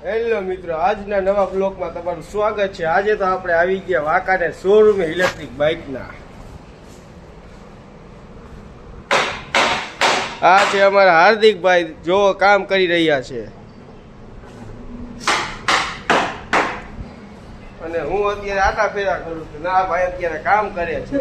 Hello મિત્રો, આજના નવા બ્લોગમાં તમારું સ્વાગત છે। આજે તો આપણે આવી ગયા વાંકાનેર શોરૂમે ઇલેક્ટ્રિક બાઇકના। આ છે અમારા હાર્દિકભાઈ, જો કામ કરી રહ્યા છે અને હું અત્યારે આટા ફેરા કરું છું। ના ભાઈ અત્યારે કામ કરે છે।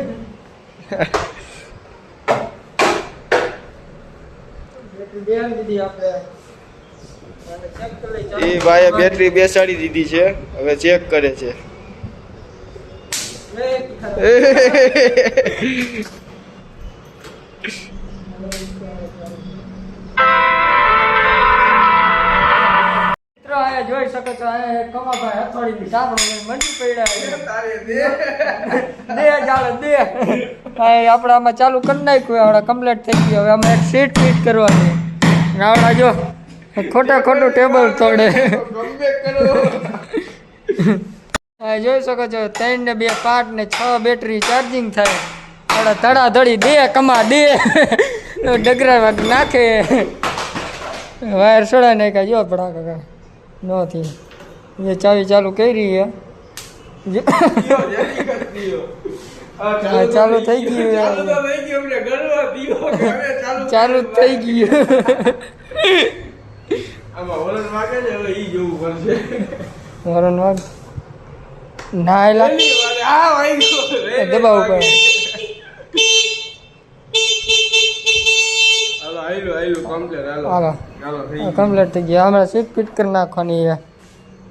એ ભાઈએ બેટરી બેસાડી દીધી છે, હવે ચેક કરે છે। જોઈ શકો છો કમાભાઈ હથોડી મંડી પડ્યા આપણે આમાં ચાલુ કરી નાખ્યું। આવડા કમ્પ્લીટ થઈ ગયું। હવે અમે એક સીટ ફિટ કરવાની। આવડા જો ખોટું ટેબલ તોડે। જોઈ શકો છો 3 ને 2 5 ને 6 બેટરી ચાર્જિંગ થાય। આવડા ધડાધડી દે કમા દે ડગરા નાખે વાયર છોડા નાખ્યા। જો પડા કાકા નથી એ ચાવી ચાલુ કરી છે। ચાલુ થઈ ગયું, ચાલુ થઈ ગયું। હોરન વાગ ના દબાવ ઉપર કમ્પ્લીટ થઈ ગયા। હમણાં સીટ ફિટ કરી નાખવાની છે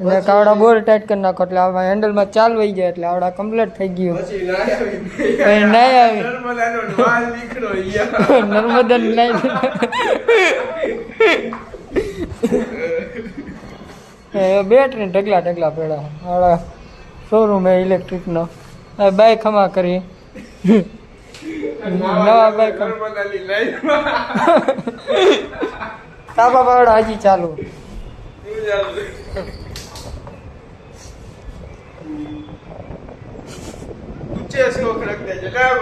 એટલે આવડા બોર ટાઈટ કરી નાખો એટલે આમાં હેન્ડલમાં ચાલ વહી જાય એટલે આવડા કમ્પ્લીટ થઈ ગયું। નહીં આવી નર્મદા નહીં બેટરી ઢગલા પડ્યા। આવડા શોરૂમ હે ઇલેક્ટ્રિકનો। બાઈક ખમા કરી નવા બાઈક તાપા પાવડા હજી ચાલુ। ऊंचे शौक रखते जनाब।